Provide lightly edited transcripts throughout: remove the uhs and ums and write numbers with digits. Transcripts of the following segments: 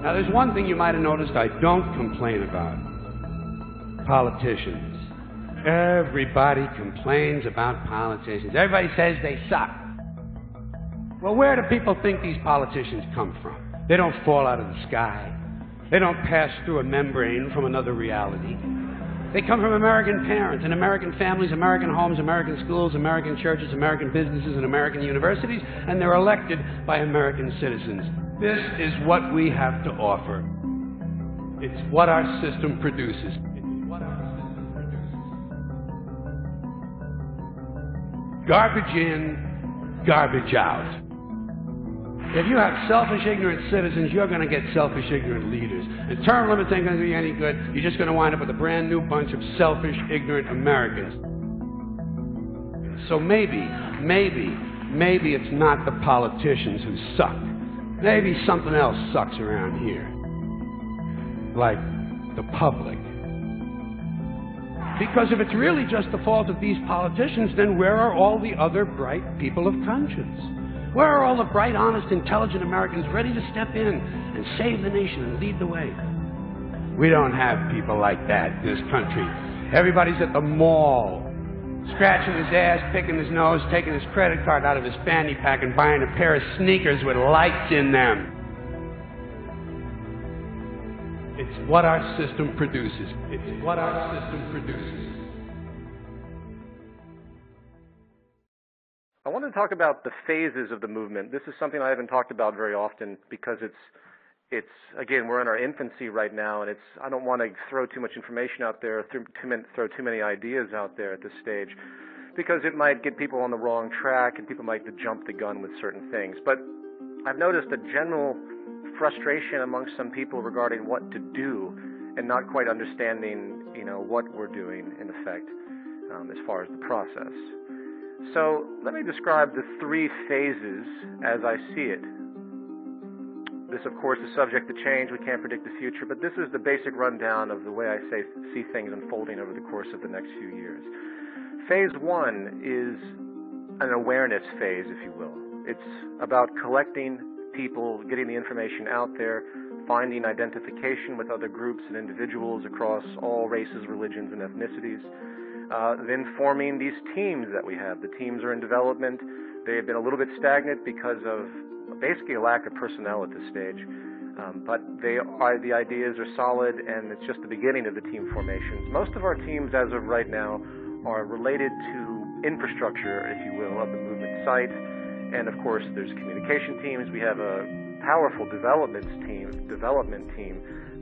Now, there's one thing you might have noticed I don't complain about. Politicians. Everybody complains about politicians. Everybody says they suck. Well, where do people think these politicians come from? They don't fall out of the sky. They don't pass through a membrane from another reality. They come from American parents and American families, American homes, American schools, American churches, American businesses, and American universities, and they're elected by American citizens. This is what we have to offer. It's what our system produces. Garbage in, garbage out. If you have selfish, ignorant citizens, you're going to get selfish, ignorant leaders. And term limits ain't going to do you any good. You're just going to wind up with a brand new bunch of selfish, ignorant Americans. So maybe it's not the politicians who suck. Maybe something else sucks around here. Like the public. Because if it's really just the fault of these politicians, then where are all the other bright people of conscience? Where are all the bright, honest, intelligent Americans ready to step in and save the nation and lead the way? We don't have people like that in this country. Everybody's at the mall, scratching his ass, picking his nose, taking his credit card out of his fanny pack and buying a pair of sneakers with lights in them. It's what our system produces. It's what our system produces. I want to talk about the phases of the movement. This is something I haven't talked about very often because it's again, we're in our infancy right now, and I don't want to throw too much information out there, throw too many ideas out there at this stage, because it might get people on the wrong track and people might jump the gun with certain things. But I've noticed a general frustration amongst some people regarding what to do and not quite understanding, what we're doing in effect as far as the process. So let me describe the three phases as I see it. This, of course, is subject to change. We can't predict the future, but this is the basic rundown of the way I see things unfolding over the course of the next few years. Phase one is an awareness phase, if you will. It's about collecting people, getting the information out there, finding identification with other groups and individuals across all races, religions, and ethnicities. Then forming these teams that we have. The teams are in development. They have been a little bit stagnant because of basically a lack of personnel at this stage. But the ideas are solid, and it's just the beginning of the team formations. Most of our teams, as of right now, are related to infrastructure, if you will, of the movement site. And of course, there's communication teams. We have a powerful development team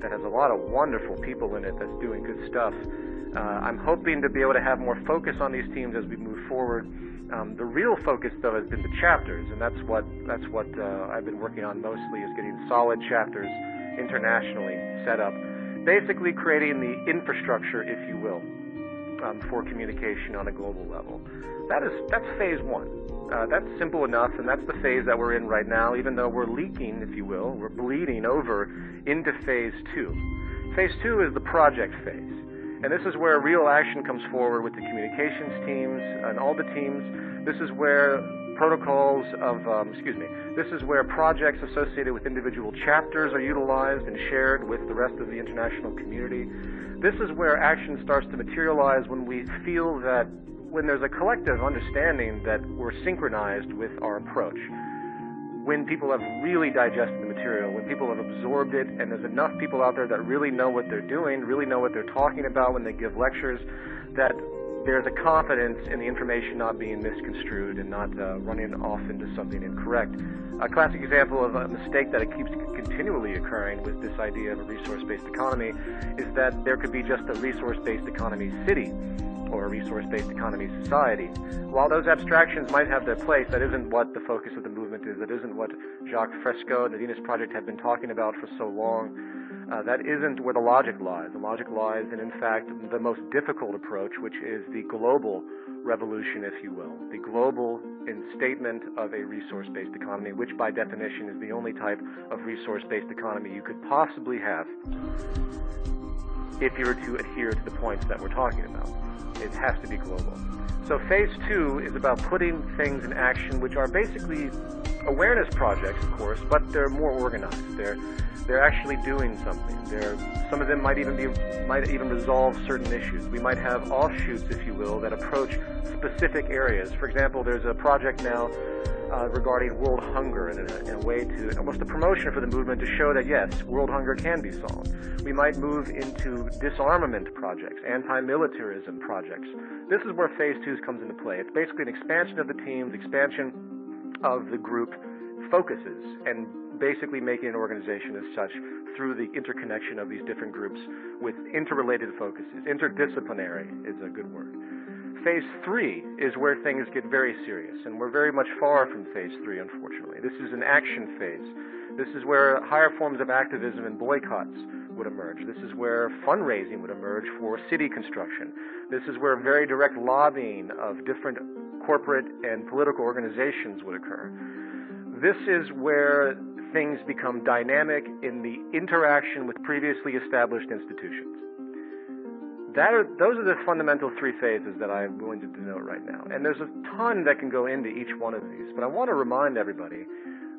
that has a lot of wonderful people in it that's doing good stuff. I'm hoping to be able to have more focus on these teams as we move forward. The real focus, though, has been the chapters, and that's what I've been working on mostly, is getting solid chapters internationally set up, basically creating the infrastructure, if you will, for communication on a global level. That's phase one. That's simple enough, and that's the phase that we're in right now, even though we're leaking, if you will, we're bleeding over into phase two. Phase two is the project phase. And this is where real action comes forward with the communications teams and all the teams. This is where this is where projects associated with individual chapters are utilized and shared with the rest of the international community. This is where action starts to materialize when we feel that when there's a collective understanding that we're synchronized with our approach. When people have really digested the material, when people have absorbed it, and there's enough people out there that really know what they're doing, really know what they're talking about when they give lectures, that there's a confidence in the information not being misconstrued and not running off into something incorrect. A classic example of a mistake that keeps continually occurring with this idea of a resource-based economy is that there could be just a resource-based economy city or a resource-based economy society. While those abstractions might have their place, that isn't what the focus of the movement is. That isn't what Jacques Fresco and the Venus Project have been talking about for so long. That isn't where the logic lies. The logic lies in fact, the most difficult approach, which is the global revolution, if you will. The global instatement of a resource-based economy, which by definition is the only type of resource-based economy you could possibly have if you were to adhere to the points that we're talking about. It has to be global. So phase 2 is about putting things in action, which are basically awareness projects, of course, but they're more organized. They're actually doing something. Some of them might even resolve certain issues. We might have offshoots, if you will, that approach specific areas. For example, there's a project now regarding world hunger in a way to almost a promotion for the movement to show that yes, world hunger can be solved. We might move into disarmament projects, anti-militarism projects. This is where phase 2 comes into play. It's basically an expansion of the teams, expansion of the group focuses, and basically making an organization as such through the interconnection of these different groups with interrelated focuses. Interdisciplinary is a good word. Phase 3 is where things get very serious, and we're very much far from phase 3, unfortunately. This is an action phase. This is where higher forms of activism and boycotts would emerge. This is where fundraising would emerge for city construction. This is where very direct lobbying of different corporate and political organizations would occur. This is where things become dynamic in the interaction with previously established institutions. Those are the fundamental 3 phases that I'm willing to denote right now. And there's a ton that can go into each one of these. But I want to remind everybody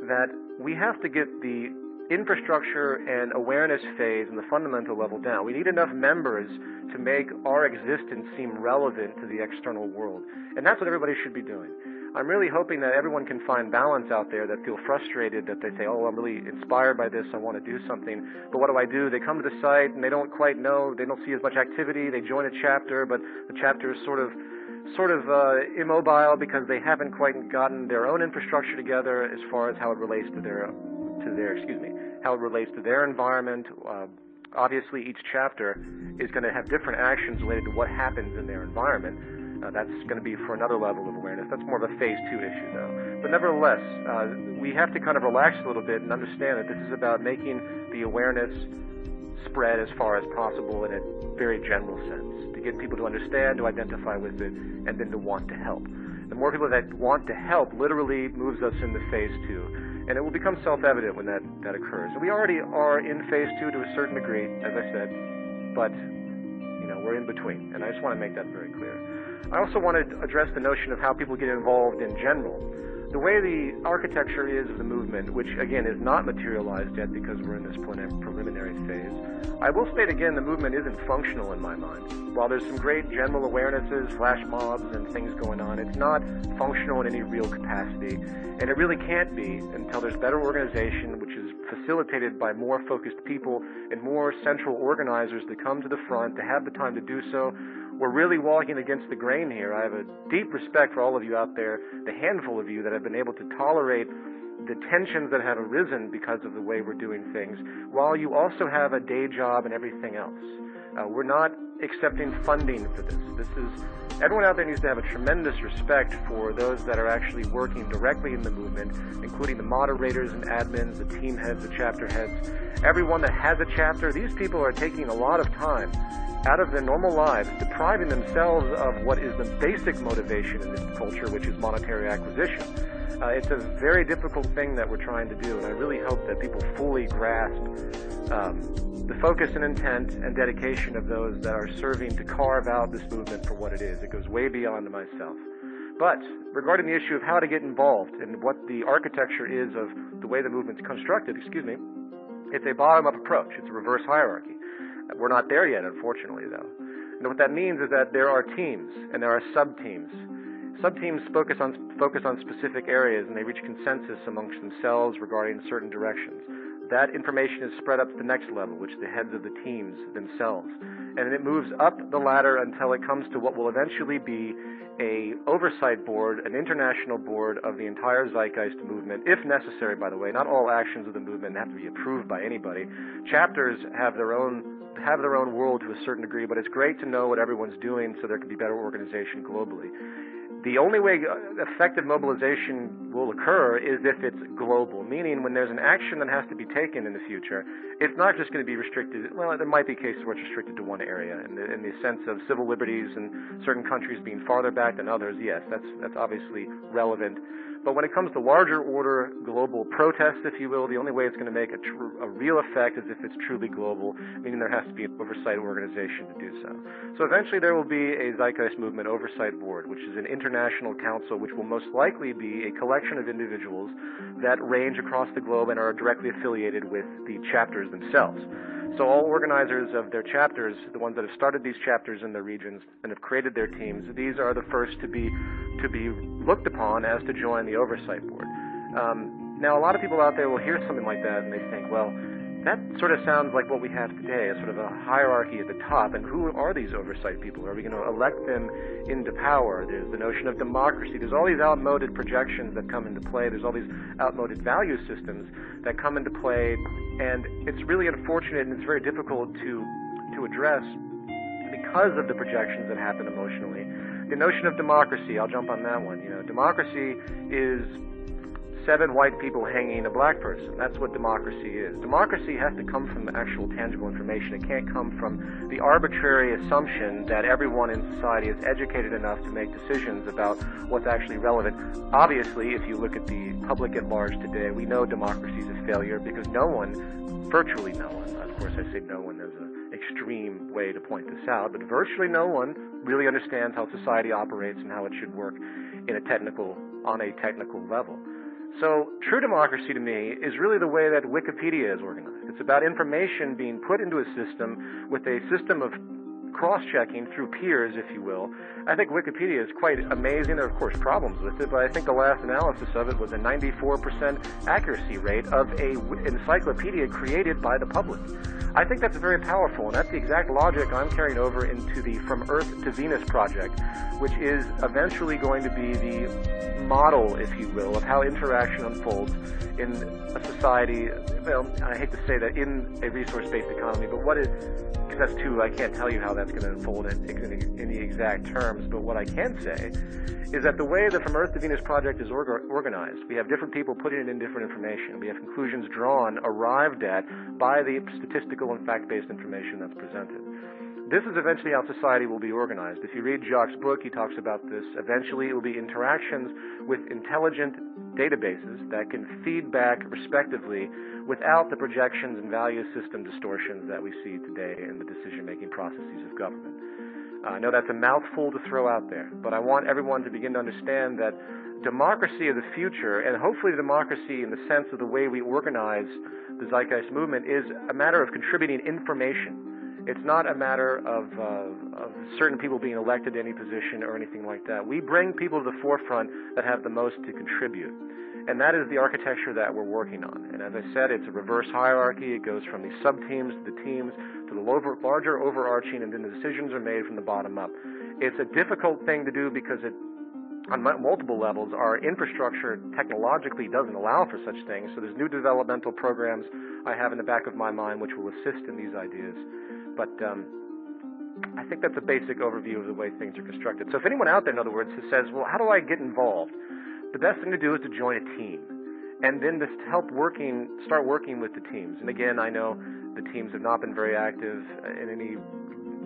that we have to get the infrastructure and awareness phase and the fundamental level down. We need enough members to make our existence seem relevant to the external world. And that's what everybody should be doing. I'm really hoping that everyone can find balance out there that feel frustrated, that they say, oh, I'm really inspired by this, I want to do something, but what do? They come to the site and they don't quite know, they don't see as much activity, they join a chapter, but the chapter is sort of immobile because they haven't quite gotten their own infrastructure together as far as how it relates to their environment. Obviously, each chapter is going to have different actions related to what happens in their environment. That's going to be for another level of awareness. That's more of a phase 2 issue, though. But nevertheless, we have to kind of relax a little bit and understand that this is about making the awareness spread as far as possible in a very general sense, to get people to understand, to identify with it, and then to want to help. The more people that want to help literally moves us into phase 2. And it will become self-evident when that occurs. And we already are in phase 2 to a certain degree, as I said, but we're in between. And I just want to make that very clear. I also want to address the notion of how people get involved in general. The way the architecture is of the movement, which again is not materialized yet because we're in this preliminary phase, I will state again the movement isn't functional in my mind. While there's some great general awarenesses, flash mobs, and things going on, it's not functional in any real capacity. And it really can't be until there's better organization, which is facilitated by more focused people and more central organizers to come to the front, to have the time to do so. We're really walking against the grain here. I have a deep respect for all of you out there, the handful of you that have been able to tolerate the tensions that have arisen because of the way we're doing things, while you also have a day job and everything else. We're not accepting funding for this. Everyone out there needs to have a tremendous respect for those that are actually working directly in the movement, including the moderators and admins, the team heads, the chapter heads. Everyone that has a chapter, these people are taking a lot of time out of their normal lives, depriving themselves of what is the basic motivation in this culture, which is monetary acquisition. It's a very difficult thing that we're trying to do, and I really hope that people fully grasp the focus and intent and dedication of those that are serving to carve out this movement for what it is. It goes way beyond myself. But regarding the issue of how to get involved and what the architecture is of the way the movement's constructed, it's a bottom-up approach. It's a reverse hierarchy. We're not there yet, unfortunately, though. And what that means is that there are teams and there are sub-teams. Sub-teams focus on specific areas, and they reach consensus amongst themselves regarding certain directions. That information is spread up to the next level, which is the heads of the teams themselves. And it moves up the ladder until it comes to what will eventually be a oversight board, an international board of the entire Zeitgeist movement, if necessary, by the way. Not all actions of the movement have to be approved by anybody. Chapters have their own world to a certain degree, but it's great to know what everyone's doing so there can be better organization globally. The only way effective mobilization will occur is if it's global, meaning when there's an action that has to be taken in the future, it's not just going to be restricted. Well, there might be cases where it's restricted to one area, in the sense of civil liberties and certain countries being farther back than others. Yes, that's obviously relevant. But when it comes to larger order global protests, if you will, the only way it's going to make a real effect is if it's truly global, meaning there has to be an oversight organization to do so. So eventually there will be a Zeitgeist Movement Oversight Board, which is an international council which will most likely be a collection of individuals that range across the globe and are directly affiliated with the chapters themselves. So all organizers of their chapters, the ones that have started these chapters in their regions and have created their teams, these are the first to be looked upon as to join the oversight board. Now, a lot of people out there will hear something like that and they think, well, that sort of sounds like what we have today, a sort of a hierarchy at the top. And who are these oversight people? Are we going to elect them into power? There's the notion of democracy. There's all these outmoded projections that come into play. There's all these outmoded value systems that come into play. And it's really unfortunate and it's very difficult to address because of the projections that happen emotionally. The notion of democracy, I'll jump on that one. You know, democracy is 7 white people hanging a black person. That's what democracy is. Democracy has to come from actual tangible information. It can't come from the arbitrary assumption that everyone in society is educated enough to make decisions about what's actually relevant. Obviously, if you look at the public at large today, we know democracy is a failure because no one, virtually no one, of course I say no one, there's an extreme way to point this out, but virtually no one really understands how society operates and how it should work on a technical level. So true democracy to me is really the way that Wikipedia is organized. It's about information being put into a system with a system of cross-checking through peers, if you will. I think Wikipedia is quite amazing. There are, of course, problems with it, but I think the last analysis of it was a 94% accuracy rate of an encyclopedia created by the public. I think that's very powerful, and that's the exact logic I'm carrying over into the From Earth to Venus project, which is eventually going to be the model, if you will, of how interaction unfolds in a society. Well, I hate to say that in a resource-based economy, but because that's too, I can't tell you how that's going to unfold in the exact terms, but what I can say is that the way the From Earth to Venus project is organized, we have different people putting in different information. We have conclusions drawn, arrived at by the statistical and fact-based information that's presented. This is eventually how society will be organized. If you read Jacques' book, he talks about this. Eventually, it will be interactions with intelligent databases that can feed back respectively without the projections and value system distortions that we see today in the decision-making processes of government. I know that's a mouthful to throw out there, but I want everyone to begin to understand that democracy of the future, and hopefully democracy in the sense of the way we organize the Zeitgeist movement, is a matter of contributing information. It's not a matter of certain people being elected to any position or anything like that. We bring people to the forefront that have the most to contribute. And that is the architecture that we're working on. And as I said, it's a reverse hierarchy. It goes from the sub-teams to the teams to the larger overarching, and then the decisions are made from the bottom up. It's a difficult thing to do because on multiple levels, our infrastructure technologically doesn't allow for such things. So there's new developmental programs I have in the back of my mind which will assist in these ideas. But I think that's a basic overview of the way things are constructed. So if anyone out there, in other words, who says, well, how do I get involved? The best thing to do is to join a team, and then to start working with the teams. And again, I know the teams have not been very active in any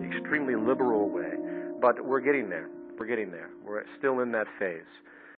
extremely liberal way, but we're getting there. We're getting there. We're still in that phase.